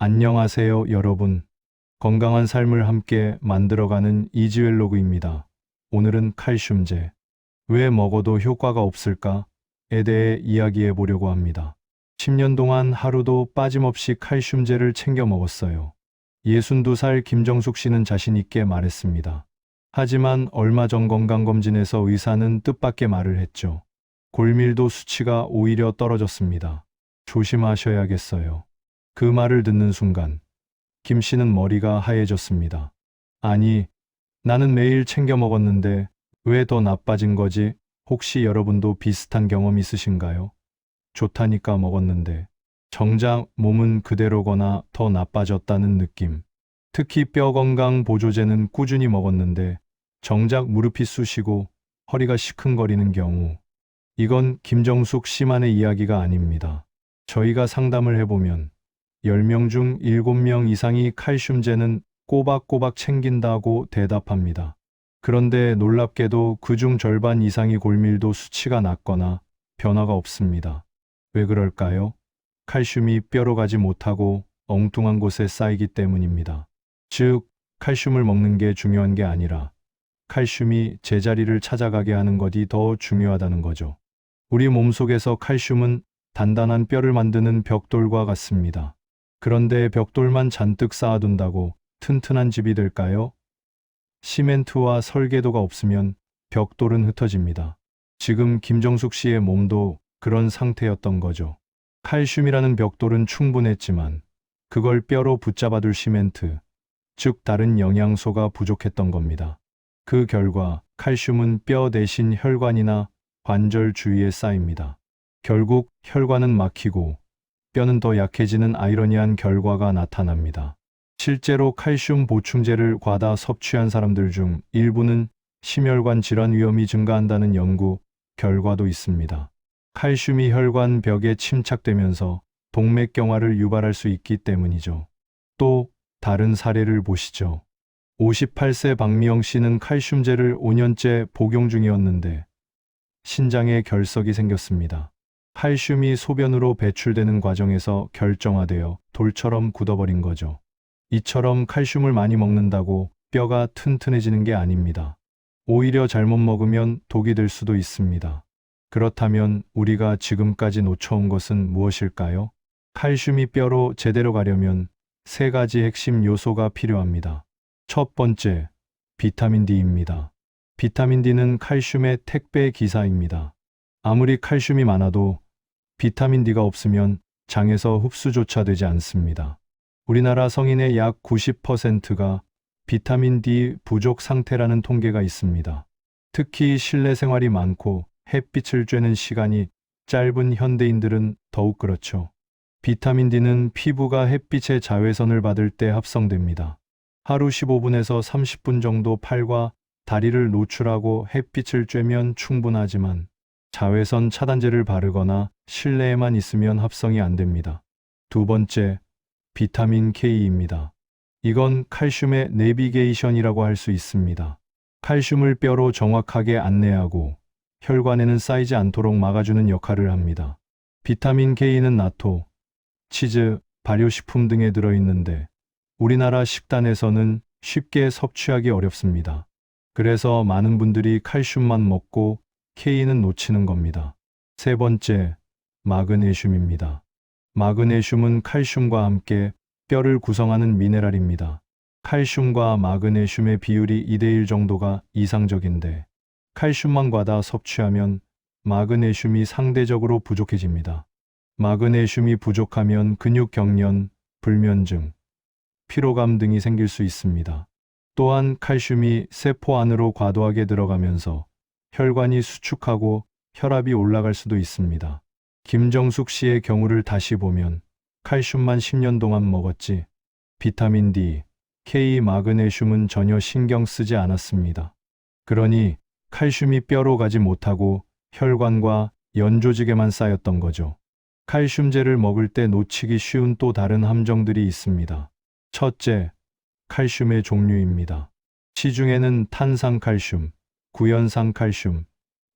안녕하세요, 여러분. 건강한 삶을 함께 만들어가는 이지웰로그입니다. 오늘은 칼슘제. 왜 먹어도 효과가 없을까에 대해 이야기해 보려고 합니다. 10년 동안 하루도 빠짐없이 칼슘제를 챙겨 먹었어요. 62살 김정숙 씨는 자신 있게 말했습니다. 하지만 얼마 전 건강검진에서 의사는 뜻밖의 말을 했죠. 골밀도 수치가 오히려 떨어졌습니다. 조심하셔야겠어요. 그 말을 듣는 순간 김 씨는 머리가 하얘졌습니다. 아니, 나는 매일 챙겨 먹었는데 왜 더 나빠진 거지? 혹시 여러분도 비슷한 경험 있으신가요? 좋다니까 먹었는데 정작 몸은 그대로거나 더 나빠졌다는 느낌. 특히 뼈 건강 보조제는 꾸준히 먹었는데 정작 무릎이 쑤시고 허리가 시큰거리는 경우. 이건 김정숙 씨만의 이야기가 아닙니다. 저희가 상담을 해보면 10명 중 7명 이상이 칼슘제는 꼬박꼬박 챙긴다고 대답합니다. 그런데 놀랍게도 그중 절반 이상이 골밀도 수치가 낮거나 변화가 없습니다. 왜 그럴까요? 칼슘이 뼈로 가지 못하고 엉뚱한 곳에 쌓이기 때문입니다. 즉, 칼슘을 먹는 게 중요한 게 아니라 칼슘이 제자리를 찾아가게 하는 것이 더 중요하다는 거죠. 우리 몸속에서 칼슘은 단단한 뼈를 만드는 벽돌과 같습니다. 그런데 벽돌만 잔뜩 쌓아둔다고 튼튼한 집이 될까요? 시멘트와 설계도가 없으면 벽돌은 흩어집니다. 지금 김정숙 씨의 몸도 그런 상태였던 거죠. 칼슘이라는 벽돌은 충분했지만 그걸 뼈로 붙잡아둘 시멘트, 즉 다른 영양소가 부족했던 겁니다. 그 결과 칼슘은 뼈 대신 혈관이나 관절 주위에 쌓입니다. 결국 혈관은 막히고 뼈는 더 약해지는 아이러니한 결과가 나타납니다. 실제로 칼슘 보충제를 과다 섭취한 사람들 중 일부는 심혈관 질환 위험이 증가한다는 연구 결과도 있습니다. 칼슘이 혈관 벽에 침착되면서 동맥경화를 유발할 수 있기 때문이죠. 또 다른 사례를 보시죠. 58세 박미영 씨는 칼슘제를 5년째 복용 중이었는데 신장에 결석이 생겼습니다. 칼슘이 소변으로 배출되는 과정에서 결정화되어 돌처럼 굳어버린 거죠. 이처럼 칼슘을 많이 먹는다고 뼈가 튼튼해지는 게 아닙니다. 오히려 잘못 먹으면 독이 될 수도 있습니다. 그렇다면 우리가 지금까지 놓쳐온 것은 무엇일까요? 칼슘이 뼈로 제대로 가려면 세 가지 핵심 요소가 필요합니다. 첫 번째, 비타민 D입니다. 비타민 D는 칼슘의 택배 기사입니다. 아무리 칼슘이 많아도 비타민 D가 없으면 장에서 흡수조차 되지 않습니다. 우리나라 성인의 약 90%가 비타민 D 부족 상태라는 통계가 있습니다. 특히 실내 생활이 많고 햇빛을 쬐는 시간이 짧은 현대인들은 더욱 그렇죠. 비타민 D는 피부가 햇빛의 자외선을 받을 때 합성됩니다. 하루 15분에서 30분 정도 팔과 다리를 노출하고 햇빛을 쬐면 충분하지만 자외선 차단제를 바르거나 실내에만 있으면 합성이 안 됩니다. 두 번째, 비타민 K입니다. 이건 칼슘의 내비게이션이라고 할 수 있습니다. 칼슘을 뼈로 정확하게 안내하고 혈관에는 쌓이지 않도록 막아주는 역할을 합니다. 비타민 K는 나토, 치즈, 발효식품 등에 들어있는데 우리나라 식단에서는 쉽게 섭취하기 어렵습니다. 그래서 많은 분들이 칼슘만 먹고 K는 놓치는 겁니다. 세 번째, 마그네슘입니다. 마그네슘은 칼슘과 함께 뼈를 구성하는 미네랄입니다. 칼슘과 마그네슘의 비율이 2대1 정도가 이상적인데 칼슘만 과다 섭취하면 마그네슘이 상대적으로 부족해집니다. 마그네슘이 부족하면 근육 경련, 불면증, 피로감 등이 생길 수 있습니다. 또한 칼슘이 세포 안으로 과도하게 들어가면서 혈관이 수축하고 혈압이 올라갈 수도 있습니다. 김정숙 씨의 경우를 다시 보면 칼슘만 10년 동안 먹었지 비타민 D, K, 마그네슘은 전혀 신경 쓰지 않았습니다. 그러니 칼슘이 뼈로 가지 못하고 혈관과 연조직에만 쌓였던 거죠. 칼슘제를 먹을 때 놓치기 쉬운 또 다른 함정들이 있습니다. 첫째, 칼슘의 종류입니다. 시중에는 탄산칼슘, 구연산칼슘,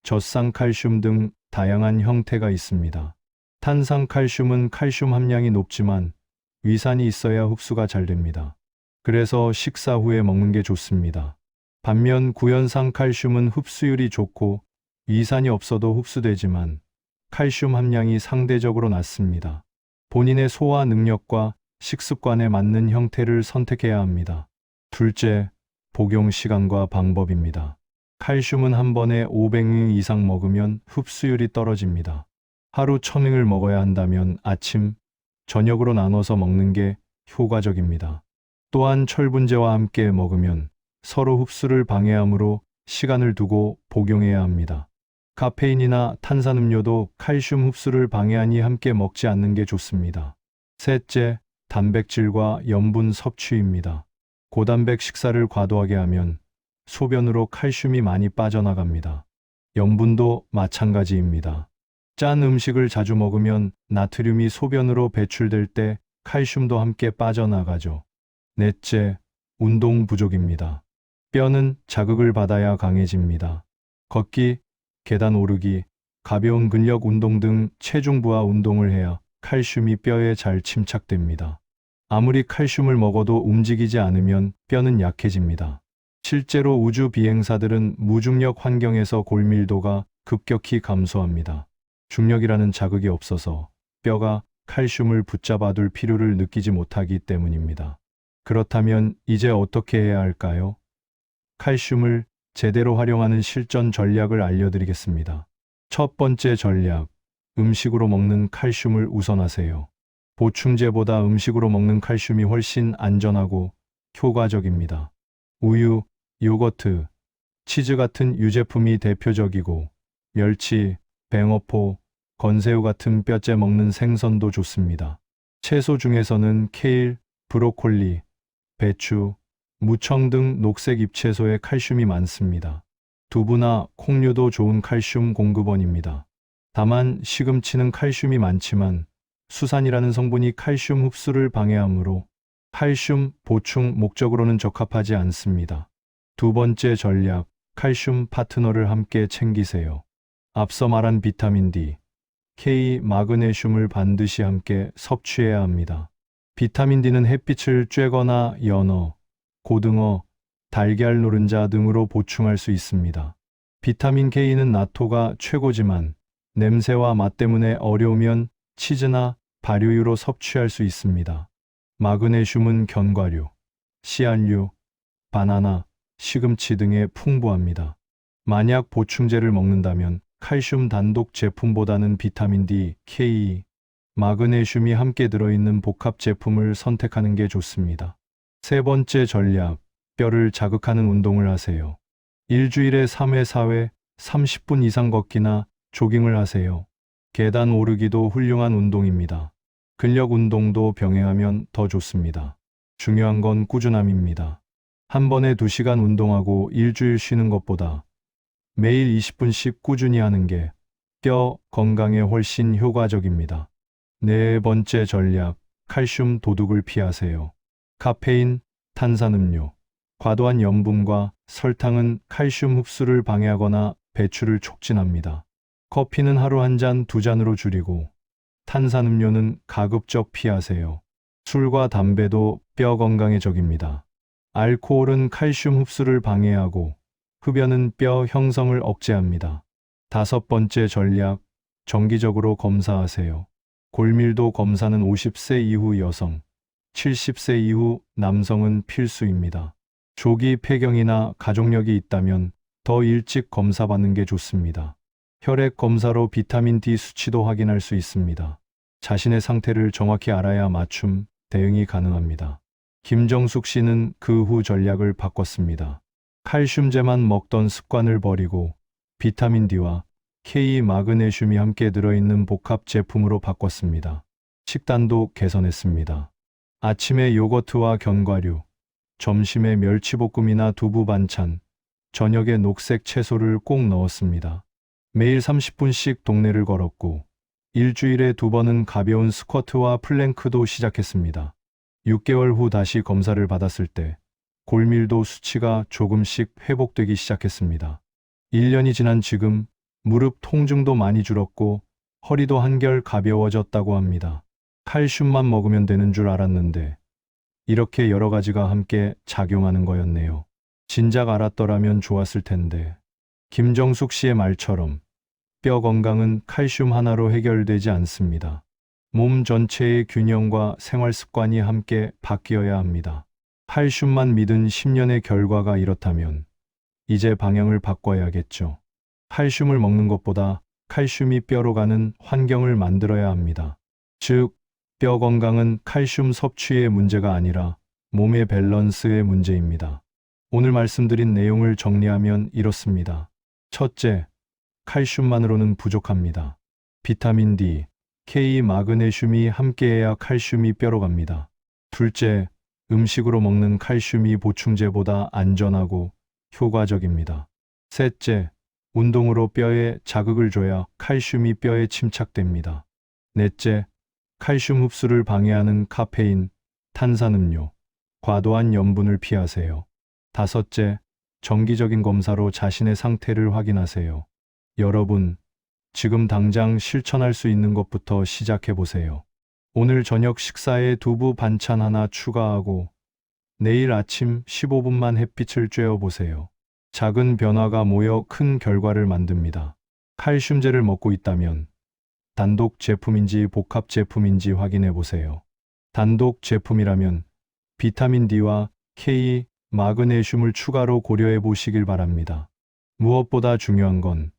젖산칼슘 등 다양한 형태가 있습니다. 탄산칼슘은 칼슘 함량이 높지만 위산이 있어야 흡수가 잘 됩니다. 그래서 식사 후에 먹는 게 좋습니다. 반면 구연산 칼슘은 흡수율이 좋고 위산이 없어도 흡수되지만 칼슘 함량이 상대적으로 낮습니다. 본인의 소화 능력과 식습관에 맞는 형태를 선택해야 합니다. 둘째, 복용 시간과 방법입니다. 칼슘은 한 번에 500mg 이상 먹으면 흡수율이 떨어집니다. 하루 1000mg을 먹어야 한다면 아침, 저녁으로 나눠서 먹는 게 효과적입니다. 또한 철분제와 함께 먹으면 서로 흡수를 방해하므로 시간을 두고 복용해야 합니다. 카페인이나 탄산음료도 칼슘 흡수를 방해하니 함께 먹지 않는 게 좋습니다. 셋째, 단백질과 염분 섭취입니다. 고단백 식사를 과도하게 하면 소변으로 칼슘이 많이 빠져나갑니다. 염분도 마찬가지입니다. 짠 음식을 자주 먹으면 나트륨이 소변으로 배출될 때 칼슘도 함께 빠져나가죠. 넷째, 운동 부족입니다. 뼈는 자극을 받아야 강해집니다. 걷기, 계단 오르기, 가벼운 근력 운동 등 체중 부하 운동을 해야 칼슘이 뼈에 잘 침착됩니다. 아무리 칼슘을 먹어도 움직이지 않으면 뼈는 약해집니다. 실제로 우주 비행사들은 무중력 환경에서 골밀도가 급격히 감소합니다. 중력이라는 자극이 없어서 뼈가 칼슘을 붙잡아둘 필요를 느끼지 못하기 때문입니다. 그렇다면 이제 어떻게 해야 할까요? 칼슘을 제대로 활용하는 실전 전략을 알려드리겠습니다. 첫 번째 전략, 음식으로 먹는 칼슘을 우선하세요. 보충제보다 음식으로 먹는 칼슘이 훨씬 안전하고 효과적입니다. 우유, 요거트, 치즈 같은 유제품이 대표적이고 멸치, 뱅어포, 건새우 같은 뼈째 먹는 생선도 좋습니다. 채소 중에서는 케일, 브로콜리, 배추, 무청 등 녹색 잎채소에 칼슘이 많습니다. 두부나 콩류도 좋은 칼슘 공급원입니다. 다만 시금치는 칼슘이 많지만 수산이라는 성분이 칼슘 흡수를 방해하므로 칼슘 보충 목적으로는 적합하지 않습니다. 두 번째 전략, 칼슘 파트너를 함께 챙기세요. 앞서 말한 비타민 D, K, 마그네슘을 반드시 함께 섭취해야 합니다. 비타민 D는 햇빛을 쬐거나 연어, 고등어, 달걀 노른자 등으로 보충할 수 있습니다. 비타민 K는 나토가 최고지만 냄새와 맛 때문에 어려우면 치즈나 발효유로 섭취할 수 있습니다. 마그네슘은 견과류, 씨앗류, 바나나, 시금치 등에 풍부합니다. 만약 보충제를 먹는다면 칼슘 단독 제품보다는 비타민 D, K, 마그네슘이 함께 들어있는 복합 제품을 선택하는 게 좋습니다. 세 번째 전략, 뼈를 자극하는 운동을 하세요. 일주일에 3회, 4회, 30분 이상 걷기나 조깅을 하세요. 계단 오르기도 훌륭한 운동입니다. 근력 운동도 병행하면 더 좋습니다. 중요한 건 꾸준함입니다. 한 번에 2시간 운동하고 일주일 쉬는 것보다 매일 20분씩 꾸준히 하는 게 뼈 건강에 훨씬 효과적입니다. 네 번째 전략, 칼슘 도둑을 피하세요. 카페인, 탄산음료, 과도한 염분과 설탕은 칼슘 흡수를 방해하거나 배출을 촉진합니다. 커피는 하루 1잔, 2잔으로 줄이고 탄산음료는 가급적 피하세요. 술과 담배도 뼈 건강에 적입니다. 알코올은 칼슘 흡수를 방해하고 흡연은 뼈 형성을 억제합니다. 다섯 번째 전략, 정기적으로 검사하세요. 골밀도 검사는 50세 이후 여성, 70세 이후 남성은 필수입니다. 조기 폐경이나 가족력이 있다면 더 일찍 검사받는 게 좋습니다. 혈액 검사로 비타민 D 수치도 확인할 수 있습니다. 자신의 상태를 정확히 알아야 맞춤 대응이 가능합니다. 김정숙 씨는 그 후 전략을 바꿨습니다. 칼슘제만 먹던 습관을 버리고 비타민 D와 K, 마그네슘이 함께 들어있는 복합 제품으로 바꿨습니다. 식단도 개선했습니다. 아침에 요거트와 견과류, 점심에 멸치볶음이나 두부 반찬, 저녁에 녹색 채소를 꼭 넣었습니다. 매일 30분씩 동네를 걸었고 일주일에 2번은 가벼운 스쿼트와 플랭크도 시작했습니다. 6개월 후 다시 검사를 받았을 때 골밀도 수치가 조금씩 회복되기 시작했습니다. 1년이 지난 지금 무릎 통증도 많이 줄었고 허리도 한결 가벼워졌다고 합니다. 칼슘만 먹으면 되는 줄 알았는데 이렇게 여러 가지가 함께 작용하는 거였네요. 진작 알았더라면 좋았을 텐데. 김정숙 씨의 말처럼 뼈 건강은 칼슘 하나로 해결되지 않습니다. 몸 전체의 균형과 생활 습관이 함께 바뀌어야 합니다. 칼슘만 믿은 10년의 결과가 이렇다면 이제 방향을 바꿔야겠죠. 칼슘을 먹는 것보다 칼슘이 뼈로 가는 환경을 만들어야 합니다. 즉, 뼈 건강은 칼슘 섭취의 문제가 아니라 몸의 밸런스의 문제입니다. 오늘 말씀드린 내용을 정리하면 이렇습니다. 첫째, 칼슘만으로는 부족합니다. 비타민 D, K, 마그네슘이 함께해야 칼슘이 뼈로 갑니다. 둘째, 음식으로 먹는 칼슘이 보충제보다 안전하고 효과적입니다. 셋째, 운동으로 뼈에 자극을 줘야 칼슘이 뼈에 침착됩니다. 넷째, 칼슘 흡수를 방해하는 카페인, 탄산음료, 과도한 염분을 피하세요. 다섯째, 정기적인 검사로 자신의 상태를 확인하세요. 여러분, 지금 당장 실천할 수 있는 것부터 시작해 보세요. 오늘 저녁 식사에 두부 반찬 하나 추가하고 내일 아침 15분만 햇빛을 쬐어 보세요. 작은 변화가 모여 큰 결과를 만듭니다. 칼슘제를 먹고 있다면 단독 제품인지 복합 제품인지 확인해 보세요. 단독 제품이라면 비타민 D와 K, 마그네슘을 추가로 고려해 보시길 바랍니다. 무엇보다 중요한 건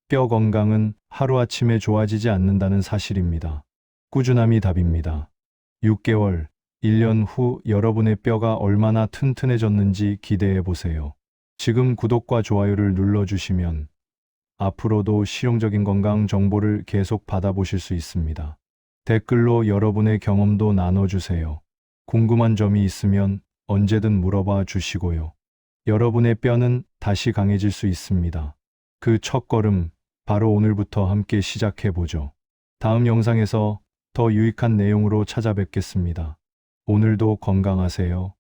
뼈 건강은 하루아침에 좋아지지 않는다는 사실입니다. 꾸준함이 답입니다. 6개월, 1년 후 여러분의 뼈가 얼마나 튼튼해졌는지 기대해 보세요. 지금 구독과 좋아요를 눌러주시면 앞으로도 실용적인 건강 정보를 계속 받아보실 수 있습니다. 댓글로 여러분의 경험도 나눠주세요. 궁금한 점이 있으면 언제든 물어봐 주시고요. 여러분의 뼈는 다시 강해질 수 있습니다. 그 첫걸음, 바로 오늘부터 함께 시작해보죠. 다음 영상에서 더 유익한 내용으로 찾아뵙겠습니다. 오늘도 건강하세요.